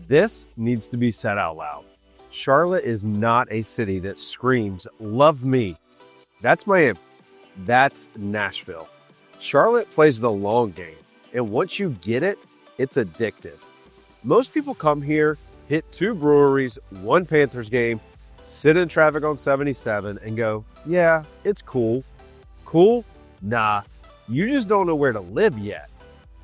This needs to be said out loud. Charlotte is not a city that screams, "Love me." That's Miami. That's Nashville. Charlotte plays the long game, and once you get it, it's addictive. Most people come here, hit 2 breweries, 1 Panthers game, sit in traffic on 77 and go, yeah, it's cool. Cool? Nah, you just don't know where to live yet.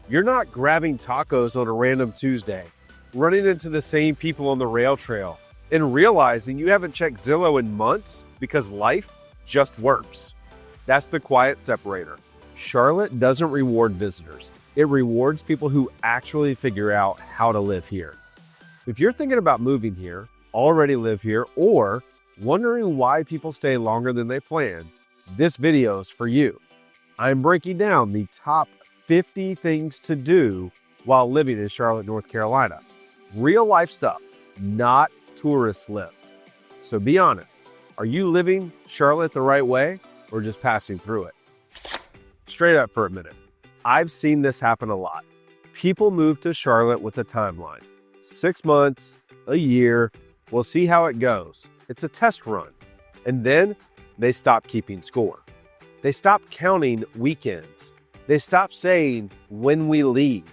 You're not grabbing tacos on a random Tuesday, running into the same people on the rail trail, and realizing you haven't checked Zillow in months because life just works. That's the quiet separator. Charlotte doesn't reward visitors. It rewards people who actually figure out how to live here. If you're thinking about moving here, already live here, or wondering why people stay longer than they planned, this video is for you. I'm breaking down the top 50 things to do while living in Charlotte, North Carolina. Real life stuff, not tourist list. So be honest, are you living Charlotte the right way or just passing through it? Straight up for a minute. I've seen this happen a lot. People move to Charlotte with a timeline. 6 months, a year, we'll see how it goes. It's a test run. And then they stop keeping score. They stop counting weekends. They stop saying when we leave.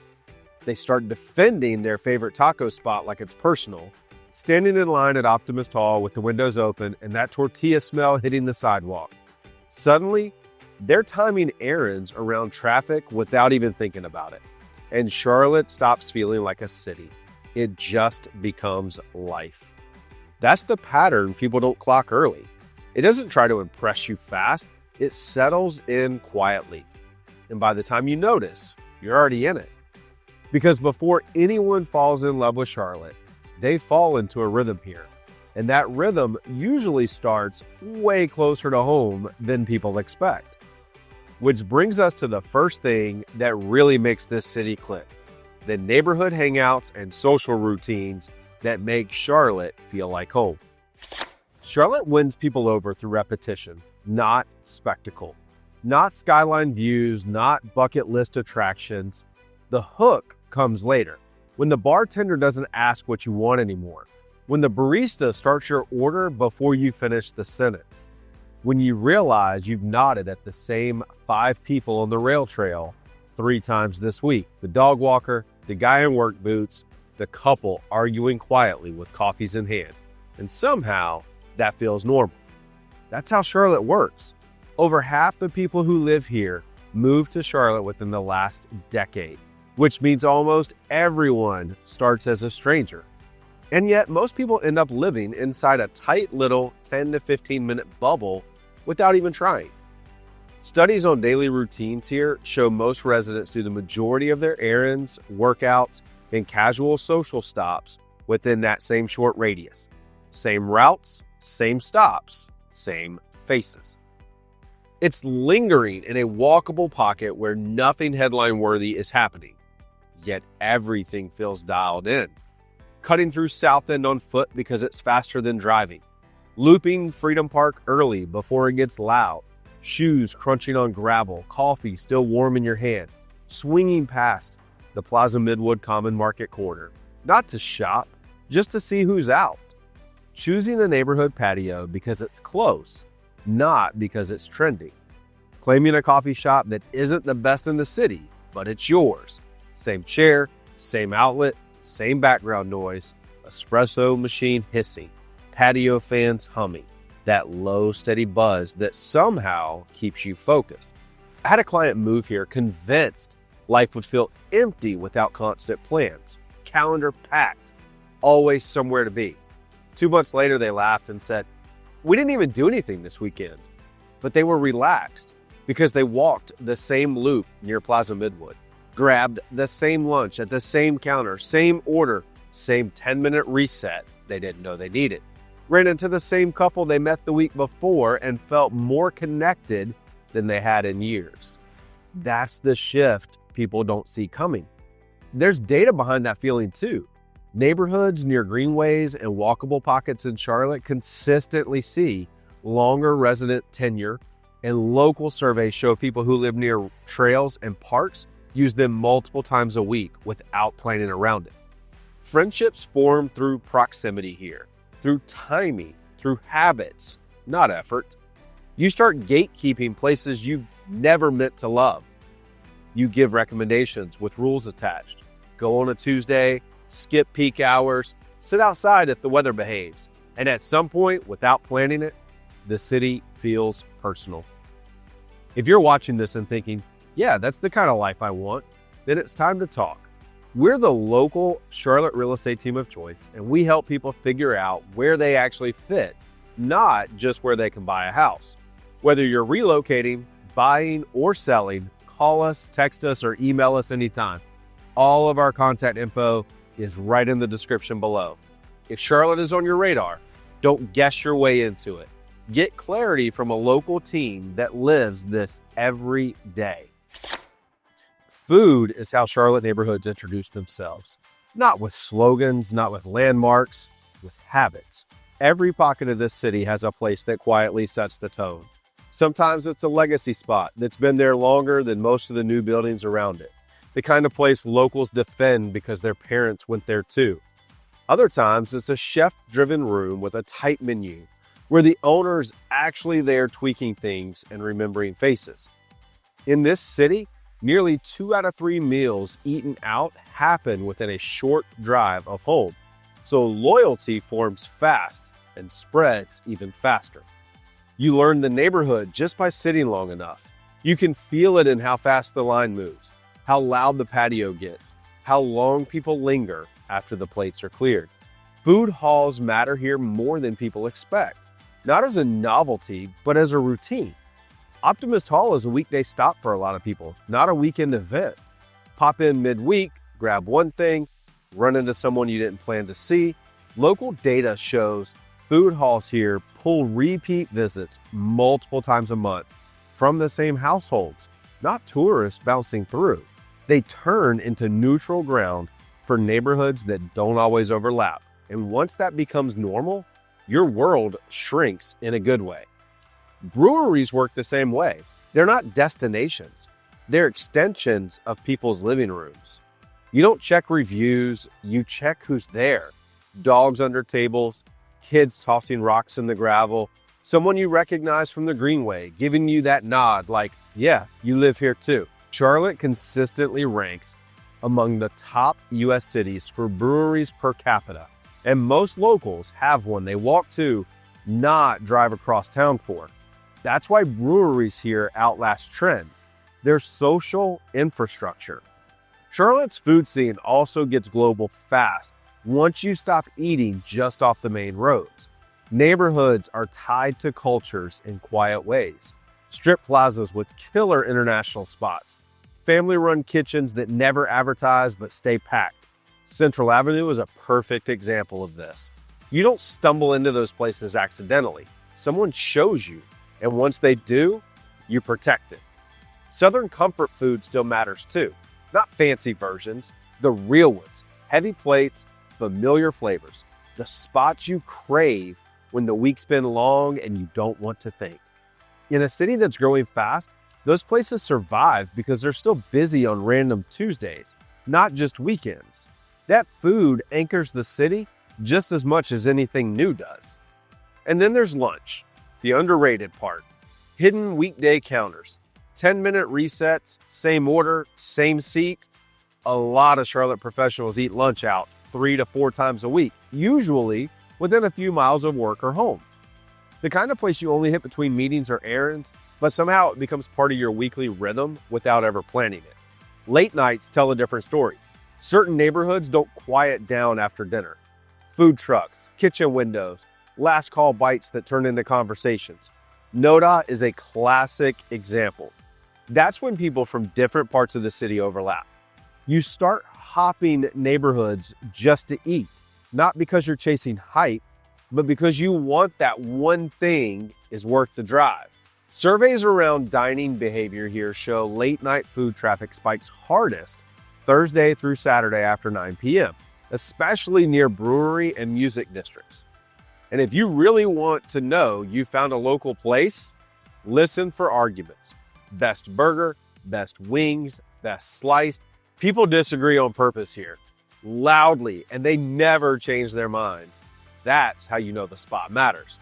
They start defending their favorite taco spot like it's personal, standing in line at Optimist Hall with the windows open and that tortilla smell hitting the sidewalk. Suddenly, they're timing errands around traffic without even thinking about it. And Charlotte stops feeling like a city. It just becomes life. That's the pattern people don't clock early. It doesn't try to impress you fast. It settles in quietly. And by the time you notice, you're already in it. Because before anyone falls in love with Charlotte, they fall into a rhythm here. And that rhythm usually starts way closer to home than people expect. Which brings us to the first thing that really makes this city click: the neighborhood hangouts and social routines that make Charlotte feel like home. Charlotte wins people over through repetition, not spectacle. Not skyline views, not bucket list attractions. The hook comes later, when the bartender doesn't ask what you want anymore, when the barista starts your order before you finish the sentence, when you realize you've nodded at the same 5 people on the rail trail 3 times this week: the dog walker, the guy in work boots, the couple arguing quietly with coffees in hand. And somehow that feels normal. That's how Charlotte works. Over half the people who live here moved to Charlotte within the last decade, which means almost everyone starts as a stranger. And yet most people end up living inside a tight little 10 to 15 minute bubble without even trying. Studies on daily routines here show most residents do the majority of their errands, workouts, and casual social stops within that same short radius. Same routes, same stops, same faces. It's lingering in a walkable pocket where nothing headline-worthy is happening, yet everything feels dialed in. Cutting through South End on foot because it's faster than driving. Looping Freedom Park early before it gets loud. Shoes crunching on gravel, coffee still warm in your hand. Swinging past the Plaza Midwood Common Market corner. Not to shop, just to see who's out. Choosing the neighborhood patio because it's close, not because it's trendy. Claiming a coffee shop that isn't the best in the city, but it's yours. Same chair, same outlet, same background noise, espresso machine hissing, patio fans humming, that low, steady buzz that somehow keeps you focused. I had a client move here convinced life would feel empty without constant plans, calendar packed, always somewhere to be. 2 months later, they laughed and said, "We didn't even do anything this weekend." But they were relaxed because they walked the same loop near Plaza Midwood, grabbed the same lunch at the same counter, same order, same 10-minute reset they didn't know they needed, ran into the same couple they met the week before and felt more connected than they had in years. That's the shift people don't see coming. There's data behind that feeling too. Neighborhoods near greenways and walkable pockets in Charlotte consistently see longer resident tenure, and local surveys show people who live near trails and parks use them multiple times a week without planning around it. Friendships form through proximity here, through timing, through habits, not effort. You start gatekeeping places you never meant to love. You give recommendations with rules attached. Go on a Tuesday, skip peak hours, sit outside if the weather behaves. And at some point, without planning it, the city feels personal. If you're watching this and thinking, yeah, that's the kind of life I want, then it's time to talk. We're the local Charlotte real estate team of choice, and we help people figure out where they actually fit, not just where they can buy a house. Whether you're relocating, buying, or selling, call us, text us, or email us anytime. All of our contact info is right in the description below. If Charlotte is on your radar, don't guess your way into it. Get clarity from a local team that lives this every day. Food is how Charlotte neighborhoods introduce themselves. Not with slogans, not with landmarks, with habits. Every pocket of this city has a place that quietly sets the tone. Sometimes it's a legacy spot that's been there longer than most of the new buildings around it. The kind of place locals defend because their parents went there too. Other times it's a chef-driven room with a tight menu where the owner's actually there tweaking things and remembering faces. In this city, nearly 2 out of 3 meals eaten out happen within a short drive of home. So loyalty forms fast and spreads even faster. You learn the neighborhood just by sitting long enough. You can feel it in how fast the line moves, how loud the patio gets, how long people linger after the plates are cleared. Food halls matter here more than people expect, not as a novelty, but as a routine. Optimist Hall is a weekday stop for a lot of people, not a weekend event. Pop in midweek, grab one thing, run into someone you didn't plan to see. Local data shows food halls here pull repeat visits multiple times a month from the same households, not tourists bouncing through. They turn into neutral ground for neighborhoods that don't always overlap. And once that becomes normal, your world shrinks in a good way. Breweries work the same way. They're not destinations. They're extensions of people's living rooms. You don't check reviews, you check who's there. Dogs under tables, kids tossing rocks in the gravel, someone you recognize from the greenway giving you that nod like, yeah, you live here too. Charlotte consistently ranks among the top U.S. cities for breweries per capita, and most locals have one they walk to, not drive across town for. That's why breweries here outlast trends. They're social infrastructure. Charlotte's food scene also gets global fast once you stop eating just off the main roads. Neighborhoods are tied to cultures in quiet ways. Strip plazas with killer international spots. Family-run kitchens that never advertise but stay packed. Central Avenue is a perfect example of this. You don't stumble into those places accidentally. Someone shows you, and once they do, you protect it. Southern comfort food still matters too. Not fancy versions, the real ones. Heavy plates, familiar flavors. The spots you crave when the week's been long and you don't want to think. In a city that's growing fast, those places survive because they're still busy on random Tuesdays, not just weekends. That food anchors the city just as much as anything new does. And then there's lunch, the underrated part. Hidden weekday counters, 10-minute resets, same order, same seat. A lot of Charlotte professionals eat lunch out 3 to 4 times a week, usually within a few miles of work or home. The kind of place you only hit between meetings or errands, but somehow it becomes part of your weekly rhythm without ever planning it. Late nights tell a different story. Certain neighborhoods don't quiet down after dinner. Food trucks, kitchen windows, last call bites that turn into conversations. NoDa is a classic example. That's when people from different parts of the city overlap. You start hopping neighborhoods just to eat, not because you're chasing hype, but because you want that one thing is worth the drive. Surveys around dining behavior here show late night food traffic spikes hardest Thursday through Saturday after 9 p.m., especially near brewery and music districts. And if you really want to know you found a local place, listen for arguments. Best burger, best wings, best slice. People disagree on purpose here. loudly, and they never change their minds. That's how you know the spot matters.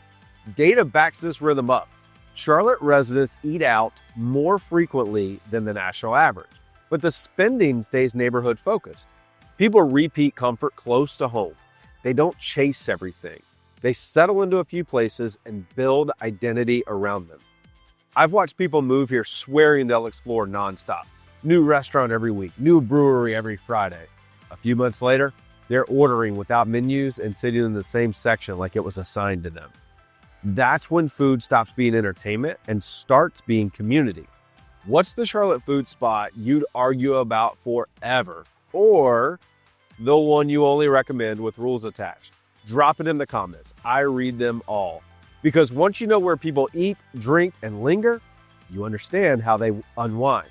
Data backs this rhythm up. Charlotte residents eat out more frequently than the national average, but the spending stays neighborhood focused. People repeat comfort close to home. They don't chase everything. They settle into a few places and build identity around them. I've watched people move here swearing they'll explore nonstop. New restaurant every week, new brewery every Friday. A few months later, they're ordering without menus and sitting in the same section like it was assigned to them. That's when food stops being entertainment and starts being community. What's the Charlotte food spot you'd argue about forever, or the one you only recommend with rules attached? Drop it in the comments. I read them all. Because once you know where people eat, drink, and linger, you understand how they unwind.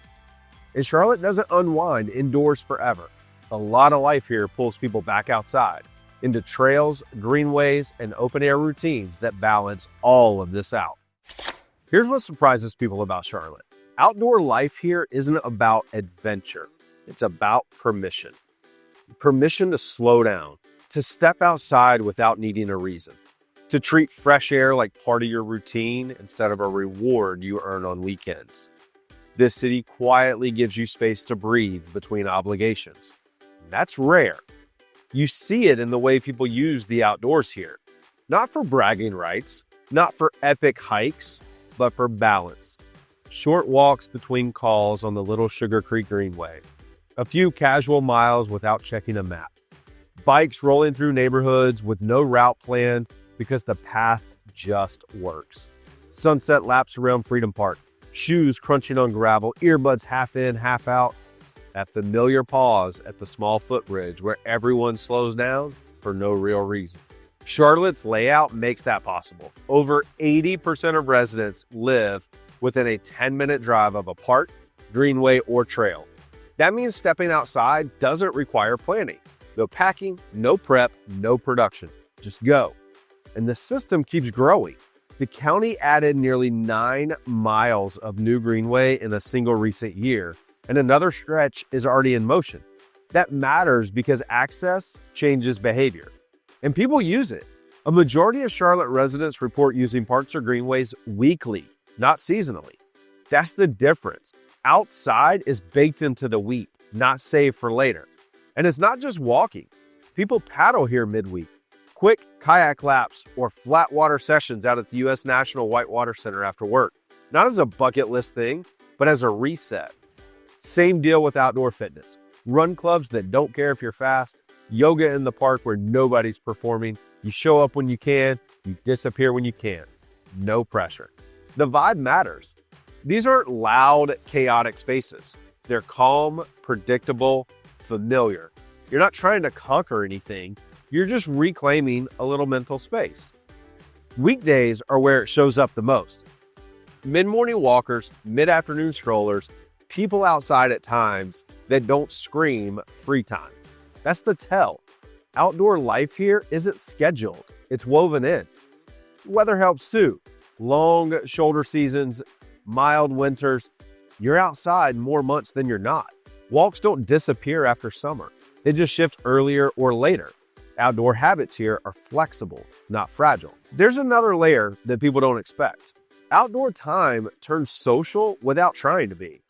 And Charlotte doesn't unwind indoors forever. A lot of life here pulls people back outside, into trails, greenways, and open-air routines that balance all of this out. Here's what surprises people about Charlotte. Outdoor life here isn't about adventure. It's about permission. Permission to slow down, to step outside without needing a reason, to treat fresh air like part of your routine instead of a reward you earn on weekends. This city quietly gives you space to breathe between obligations. That's rare. You see it in the way people use the outdoors here. Not for bragging rights, not for epic hikes, but for balance. Short walks between calls on the Little Sugar Creek Greenway. A few casual miles without checking a map. Bikes rolling through neighborhoods with no route plan because the path just works. Sunset laps around Freedom Park. Shoes crunching on gravel, earbuds half in, half out. That familiar pause at the small footbridge where everyone slows down for no real reason. Charlotte's layout makes that possible. Over 80% of residents live within a 10-minute drive of a park, greenway, or trail. That means stepping outside doesn't require planning. No packing, no prep, no production. Just go. And the system keeps growing. The county added nearly 9 miles of new greenway in a single recent year, and another stretch is already in motion. That matters because access changes behavior, and people use it. A majority of Charlotte residents report using parks or greenways weekly, not seasonally. That's the difference. Outside is baked into the week, not saved for later. And it's not just walking. People paddle here midweek. Quick kayak laps or flat water sessions out at the U.S. National Whitewater Center after work. Not as a bucket list thing, but as a reset. Same deal with outdoor fitness. Run clubs that don't care if you're fast. Yoga in the park where nobody's performing. You show up when you can. You disappear when you can't. No pressure. The vibe matters. These aren't loud, chaotic spaces. They're calm, predictable, familiar. You're not trying to conquer anything. You're just reclaiming a little mental space. Weekdays are where it shows up the most. Mid-morning walkers, mid-afternoon strollers, people outside at times that don't scream free time. That's the tell. Outdoor life here isn't scheduled. It's woven in. Weather helps too. Long shoulder seasons, mild winters. You're outside more months than you're not. Walks don't disappear after summer. They just shift earlier or later. Outdoor habits here are flexible, not fragile. There's another layer that people don't expect. Outdoor time turns social without trying to be.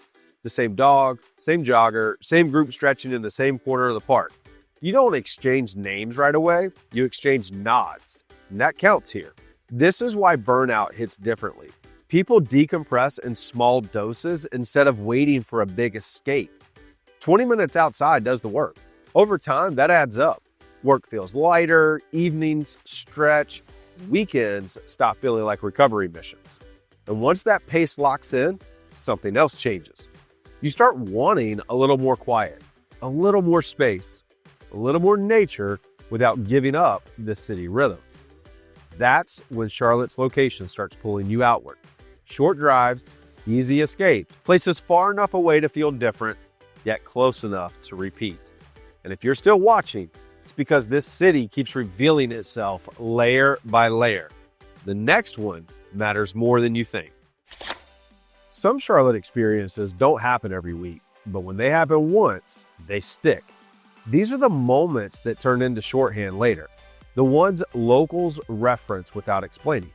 The same dog, same jogger, same group stretching in the same corner of the park. You don't exchange names right away, you exchange nods, and that counts here. This is why burnout hits differently. People decompress in small doses instead of waiting for a big escape. 20 minutes outside does the work. Over time, that adds up. Work feels lighter, evenings stretch, weekends stop feeling like recovery missions. And once that pace locks in, something else changes. You start wanting a little more quiet, a little more space, a little more nature without giving up the city rhythm. That's when Charlotte's location starts pulling you outward. Short drives, easy escapes, places far enough away to feel different, yet close enough to repeat. And if you're still watching, it's because this city keeps revealing itself layer by layer. The next one matters more than you think. Some Charlotte experiences don't happen every week, but when they happen once, they stick. These are the moments that turn into shorthand later, the ones locals reference without explaining,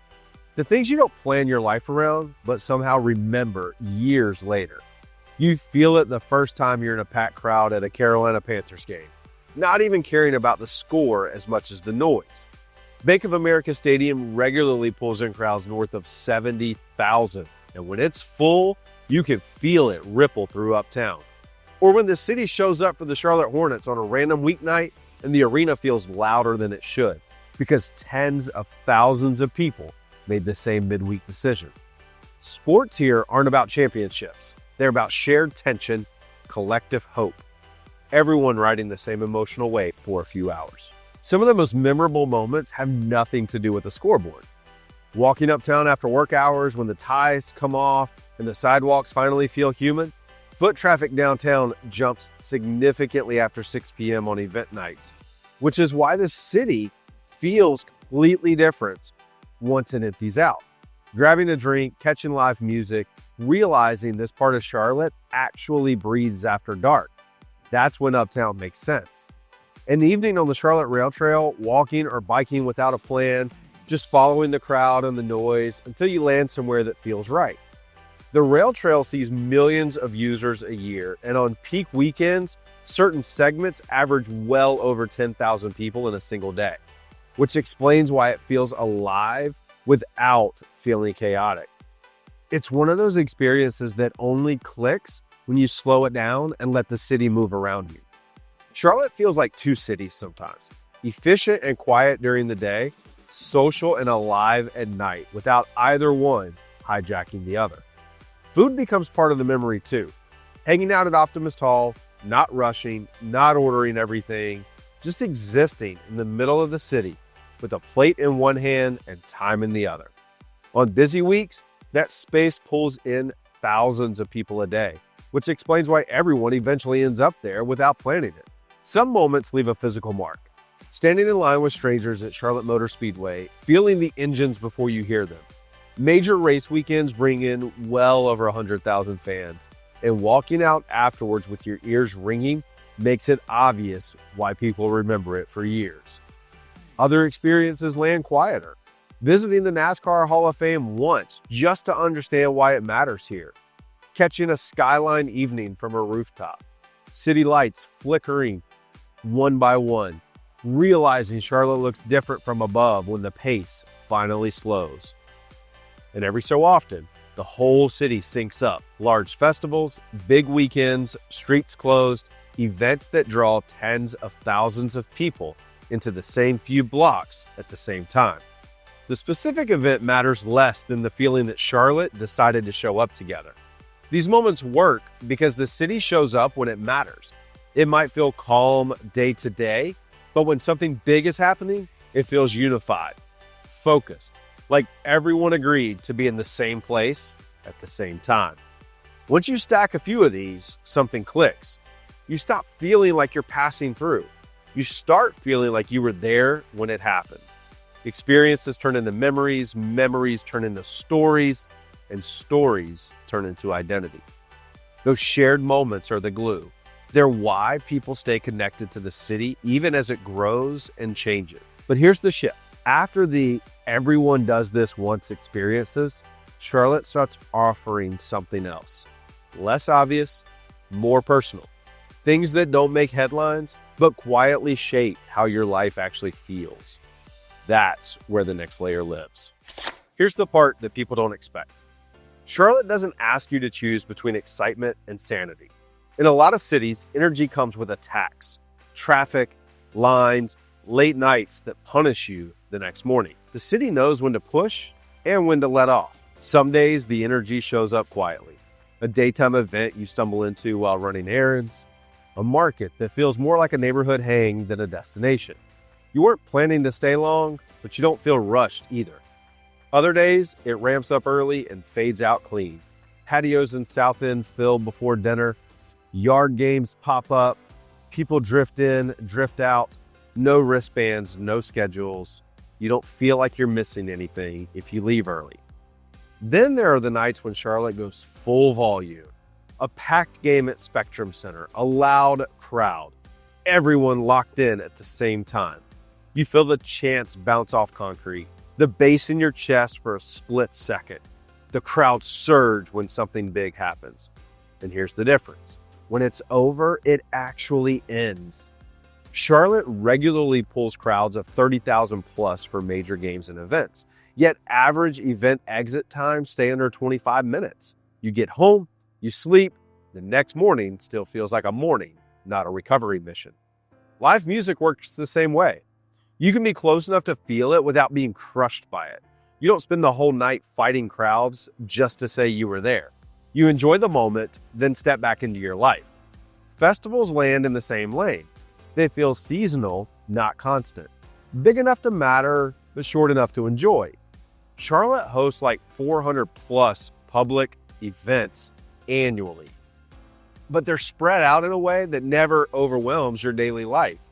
the things you don't plan your life around, but somehow remember years later. You feel it the first time you're in a packed crowd at a Carolina Panthers game, not even caring about the score as much as the noise. Bank of America Stadium regularly pulls in crowds north of 70,000, and when it's full, you can feel it ripple through Uptown. Or when the city shows up for the Charlotte Hornets on a random weeknight and the arena feels louder than it should, because tens of thousands of people made the same midweek decision. Sports here aren't about championships. They're about shared tension, collective hope. Everyone riding the same emotional wave for a few hours. Some of the most memorable moments have nothing to do with the scoreboard. Walking uptown after work hours when the ties come off and the sidewalks finally feel human. Foot traffic downtown jumps significantly after 6 p.m. on event nights, which is why the city feels completely different once it empties out. Grabbing a drink, catching live music, realizing this part of Charlotte actually breathes after dark. That's when Uptown makes sense. An evening on the Charlotte Rail Trail, walking or biking without a plan, just following the crowd and the noise until you land somewhere that feels right. The rail trail sees millions of users a year, and on peak weekends, certain segments average well over 10,000 people in a single day, which explains why it feels alive without feeling chaotic. It's one of those experiences that only clicks when you slow it down and let the city move around you. Charlotte feels like two cities sometimes, efficient and quiet during the day, social and alive at night, without either one hijacking the other. Food becomes part of the memory too. Hanging out at Optimist Hall, not rushing, not ordering everything, just existing in the middle of the city with a plate in one hand and time in the other. On busy weeks, that space pulls in thousands of people a day, which explains why everyone eventually ends up there without planning it. Some moments leave a physical mark. Standing in line with strangers at Charlotte Motor Speedway, feeling the engines before you hear them. Major race weekends bring in well over 100,000 fans, and walking out afterwards with your ears ringing makes it obvious why people remember it for years. Other experiences land quieter. Visiting the NASCAR Hall of Fame once just to understand why it matters here. Catching a skyline evening from a rooftop. City lights flickering one by one. Realizing Charlotte looks different from above when the pace finally slows. And every so often, the whole city syncs up. Large festivals, big weekends, streets closed, events that draw tens of thousands of people into the same few blocks at the same time. The specific event matters less than the feeling that Charlotte decided to show up together. These moments work because the city shows up when it matters. It might feel calm day to day, but when something big is happening, it feels unified, focused, like everyone agreed to be in the same place at the same time. Once you stack a few of these, something clicks. You stop feeling like you're passing through. You start feeling like you were there when it happened. Experiences turn into memories, memories turn into stories, and stories turn into identity. Those shared moments are the glue. They're why people stay connected to the city even as it grows and changes. But here's the shift. After the everyone does this once experiences, Charlotte starts offering something else. Less obvious, more personal. Things that don't make headlines, but quietly shape how your life actually feels. That's where the next layer lives. Here's the part that people don't expect. Charlotte doesn't ask you to choose between excitement and sanity. In a lot of cities, energy comes with a tax. Traffic, lines, late nights that punish you the next morning. The city knows when to push and when to let off. Some days, the energy shows up quietly. A daytime event you stumble into while running errands. A market that feels more like a neighborhood hang than a destination. You weren't planning to stay long, but you don't feel rushed either. Other days, it ramps up early and fades out clean. Patios in South End fill before dinner. Yard games pop up. People drift in, drift out. No wristbands, no schedules. You don't feel like you're missing anything if you leave early. Then there are the nights when Charlotte goes full volume. A packed game at Spectrum Center, a loud crowd. everyone locked in at the same time. You feel the chants bounce off concrete, the bass in your chest for a split second. The crowd surge when something big happens. And here's the difference. When it's over, it actually ends. Charlotte regularly pulls crowds of 30,000 plus for major games and events, yet average event exit times stay under 25 minutes. You get home, you sleep, the next morning still feels like a morning, not a recovery mission. Live music works the same way. You can be close enough to feel it without being crushed by it. You don't spend the whole night fighting crowds just to say you were there. You enjoy the moment, then step back into your life. Festivals land in the same lane. They feel seasonal, not constant. Big enough to matter, but short enough to enjoy. Charlotte hosts like 400 plus public events annually, but they're spread out in a way that never overwhelms your daily life.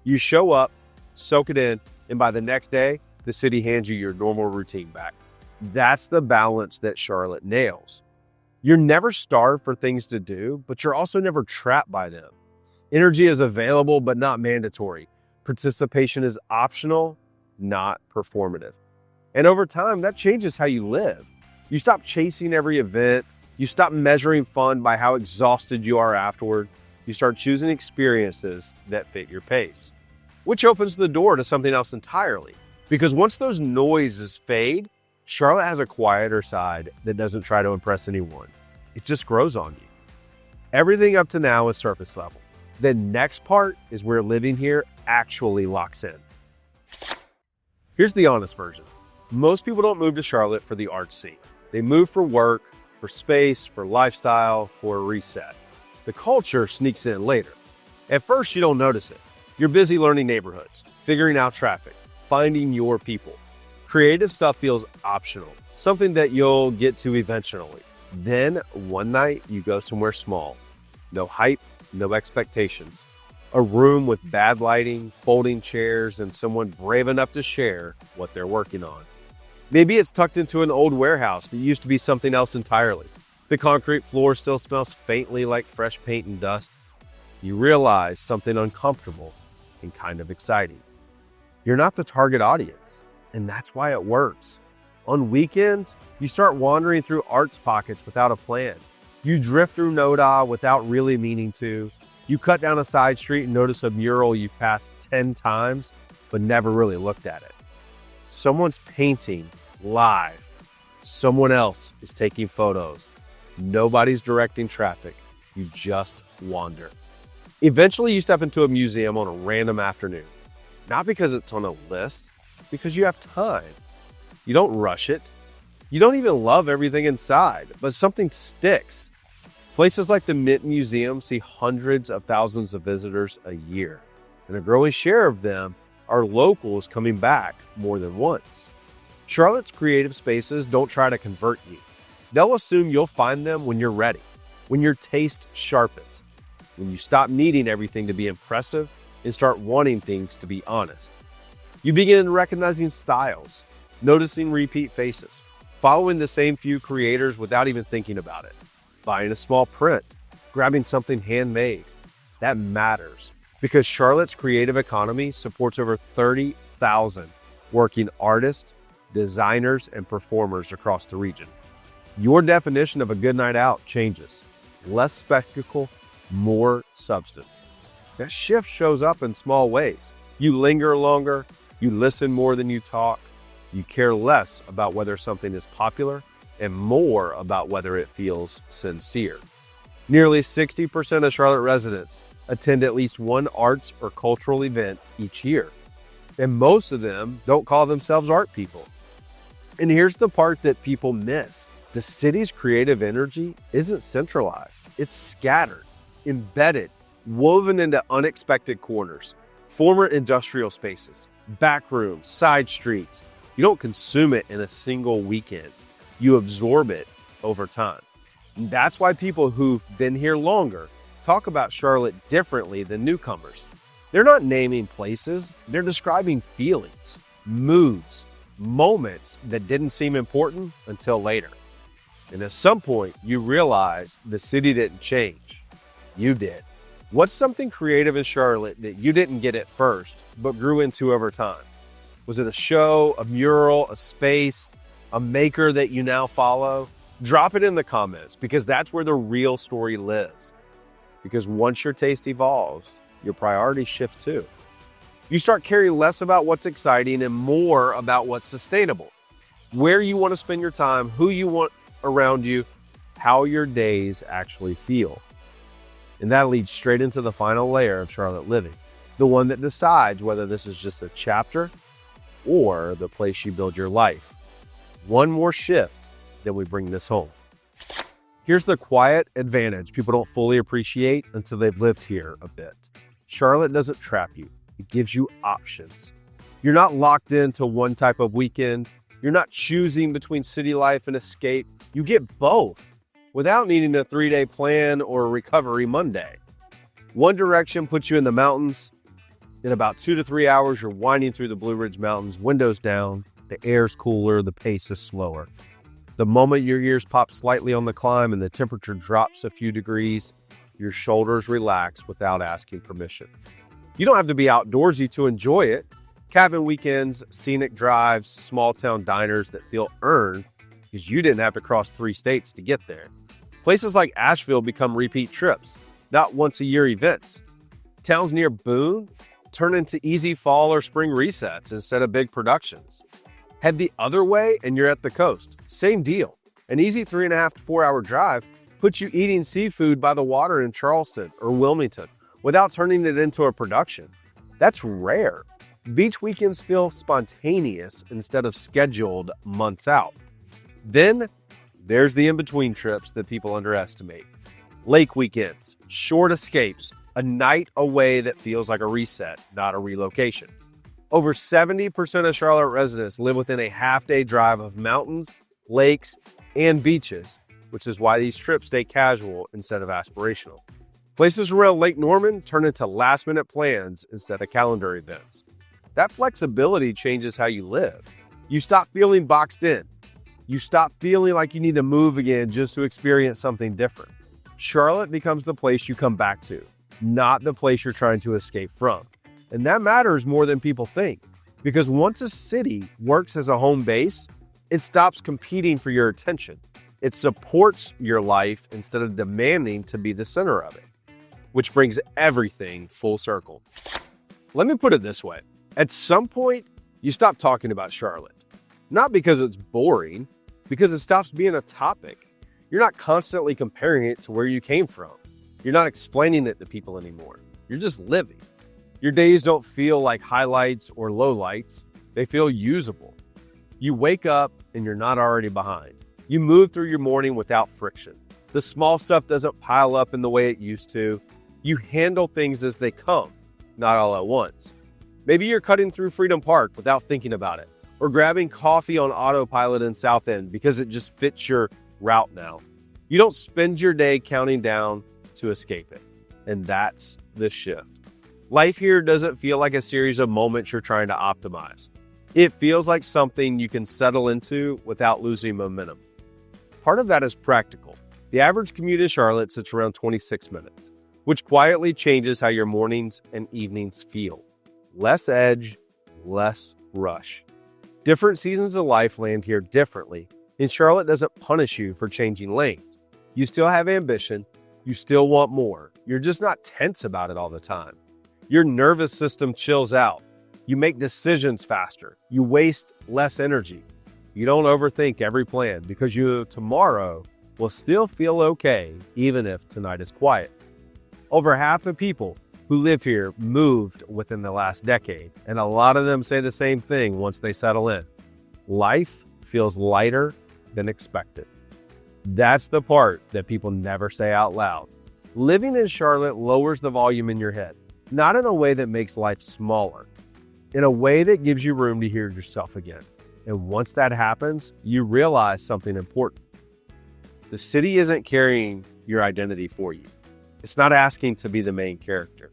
You show up, soak it in, and by the next day, the city hands you your normal routine back. That's the balance that Charlotte nails. You're never starved for things to do, but you're also never trapped by them. Energy is available, but not mandatory. Participation is optional, not performative. And over time, that changes how you live. You stop chasing every event. You stop measuring fun by how exhausted you are afterward. You start choosing experiences that fit your pace, which opens the door to something else entirely. Because once those noises fade, Charlotte has a quieter side that doesn't try to impress anyone. It just grows on you. Everything up to now is surface level. The next part is where living here actually locks in. Here's the honest version. Most people don't move to Charlotte for the art scene. They move for work, for space, for lifestyle, for a reset. The culture sneaks in later. At first, you don't notice it. You're busy learning neighborhoods, figuring out traffic, finding your people. Creative stuff feels optional, something that you'll get to eventually. Then, one night, you go somewhere small. No hype, no expectations. A room with bad lighting, folding chairs, and someone brave enough to share what they're working on. Maybe it's tucked into an old warehouse that used to be something else entirely. The concrete floor still smells faintly like fresh paint and dust. You realize something uncomfortable and kind of exciting. You're not the target audience, and that's why it works. On weekends, you start wandering through arts pockets without a plan. You drift through Noda without really meaning to. You cut down a side street and notice a mural you've passed 10 times, but never really looked at it. Someone's painting live. Someone else is taking photos. Nobody's directing traffic. You just wander. Eventually, you step into a museum on a random afternoon. Not because it's on a list, because you have time. You don't rush it. You don't even love everything inside, but something sticks. Places like the Mint Museum see hundreds of thousands of visitors a year, and a growing share of them are locals coming back more than once. Charlotte's creative spaces don't try to convert you. They'll assume you'll find them when you're ready, when your taste sharpens, when you stop needing everything to be impressive and start wanting things to be honest. You begin recognizing styles, noticing repeat faces, following the same few creators without even thinking about it, buying a small print, grabbing something handmade. That matters because Charlotte's creative economy supports over 30,000 working artists, designers, and performers across the region. Your definition of a good night out changes. Less spectacle, more substance. That shift shows up in small ways. You linger longer, you listen more than you talk, you care less about whether something is popular and more about whether it feels sincere. Nearly 60% of Charlotte residents attend at least one arts or cultural event each year, and most of them don't call themselves art people. And here's the part that people miss. The city's creative energy isn't centralized. It's scattered, embedded, woven into unexpected corners, former industrial spaces, back rooms, side streets. You don't consume it in a single weekend. You absorb it over time. And that's why people who've been here longer talk about Charlotte differently than newcomers. They're not naming places, they're describing feelings, moods, moments that didn't seem important until later. And at some point, you realize the city didn't change. You did. What's something creative in Charlotte that you didn't get at first, but grew into over time? Was it a show, a mural, a space, a maker that you now follow? Drop it in the comments because that's where the real story lives. Because once your taste evolves, your priorities shift too. You start caring less about what's exciting and more about what's sustainable. Where you want to spend your time, who you want around you, how your days actually feel. And that leads straight into the final layer of Charlotte living, the one that decides whether this is just a chapter or the place you build your life. One more shift, then we bring this home. Here's the quiet advantage people don't fully appreciate until they've lived here a bit. Charlotte doesn't trap you. It gives you options. You're not locked into one type of weekend. You're not choosing between city life and escape. You get both without needing a 3-day plan or a recovery Monday. One direction puts you in the mountains. In about 2 to 3 hours, you're winding through the Blue Ridge Mountains, windows down, the air's cooler, the pace is slower. The moment your ears pop slightly on the climb and the temperature drops a few degrees, your shoulders relax without asking permission. You don't have to be outdoorsy to enjoy it. Cabin weekends, scenic drives, small town diners that feel earned because you didn't have to cross 3 states to get there. Places like Asheville become repeat trips, not once-a-year events. Towns near Boone turn into easy fall or spring resets instead of big productions. Head the other way and you're at the coast. Same deal. An easy 3.5 to 4 hour drive puts you eating seafood by the water in Charleston or Wilmington without turning it into a production. That's rare. Beach weekends feel spontaneous instead of scheduled months out. Then there's the in-between trips that people underestimate. Lake weekends, short escapes, a night away that feels like a reset, not a relocation. Over 70% of Charlotte residents live within a half-day drive of mountains, lakes, and beaches, which is why these trips stay casual instead of aspirational. Places around Lake Norman turn into last-minute plans instead of calendar events. That flexibility changes how you live. You stop feeling boxed in. You stop feeling like you need to move again just to experience something different. Charlotte becomes the place you come back to, not the place you're trying to escape from. And that matters more than people think, because once a city works as a home base, it stops competing for your attention. It supports your life instead of demanding to be the center of it, which brings everything full circle. Let me put it this way. At some point, you stop talking about Charlotte. Not because it's boring, because it stops being a topic. You're not constantly comparing it to where you came from. You're not explaining it to people anymore. You're just living. Your days don't feel like highlights or lowlights. They feel usable. You wake up and you're not already behind. You move through your morning without friction. The small stuff doesn't pile up in the way it used to. You handle things as they come, not all at once. Maybe you're cutting through Freedom Park without thinking about it, or grabbing coffee on autopilot in South End because it just fits your route now. You don't spend your day counting down to escape it. And that's the shift. Life here doesn't feel like a series of moments you're trying to optimize. It feels like something you can settle into without losing momentum. Part of that is practical. The average commute in Charlotte sits around 26 minutes, which quietly changes how your mornings and evenings feel. Less edge, less rush. Different seasons of life land here differently, and Charlotte doesn't punish you for changing lanes. You still have ambition, you still want more. You're just not tense about it all the time. Your nervous system chills out. You make decisions faster. You waste less energy. You don't overthink every plan because tomorrow will still feel okay, even if tonight is quiet. Over half the people who live here moved within the last decade, and a lot of them say the same thing once they settle in. Life feels lighter than expected. That's the part that people never say out loud. Living in Charlotte lowers the volume in your head, not in a way that makes life smaller, in a way that gives you room to hear yourself again. And once that happens, you realize something important. The city isn't carrying your identity for you. It's not asking to be the main character.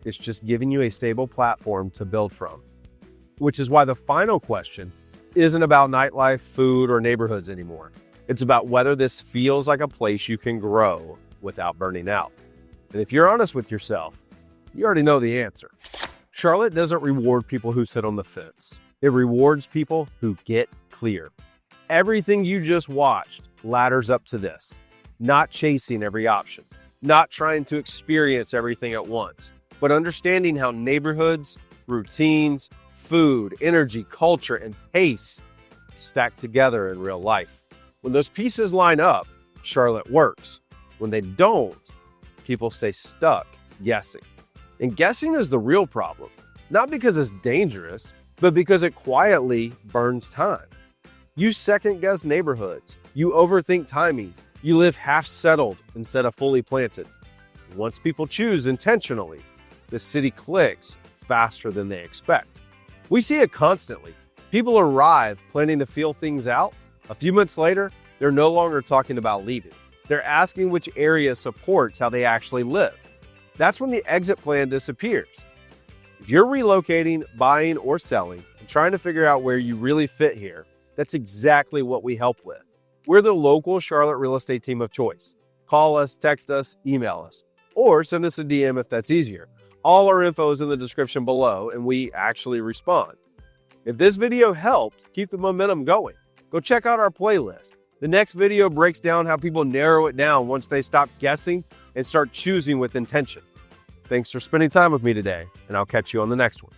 It's just giving you a stable platform to build from. Which is why the final question isn't about nightlife, food, or neighborhoods anymore. It's about whether this feels like a place you can grow without burning out. And if you're honest with yourself, you already know the answer. Charlotte doesn't reward people who sit on the fence. It rewards people who get clear. Everything you just watched ladders up to this. Not chasing every option, not trying to experience everything at once, but understanding how neighborhoods, routines, food, energy, culture, and pace stack together in real life. When those pieces line up, Charlotte works. When they don't, people stay stuck guessing. And guessing is the real problem, not because it's dangerous, but because it quietly burns time. You second-guess neighborhoods. You overthink timing. You live half-settled instead of fully planted. Once people choose intentionally, the city clicks faster than they expect. We see it constantly. People arrive planning to feel things out. A few months later, they're no longer talking about leaving. They're asking which area supports how they actually live. That's when the exit plan disappears. If you're relocating, buying, or selling, and trying to figure out where you really fit here, that's exactly what we help with. We're the local Charlotte real estate team of choice. Call us, text us, email us, or send us a DM if that's easier. All our info is in the description below, and we actually respond. If this video helped keep the momentum going, go check out our playlist. The next video breaks down how people narrow it down once they stop guessing and start choosing with intention. Thanks for spending time with me today, and I'll catch you on the next one.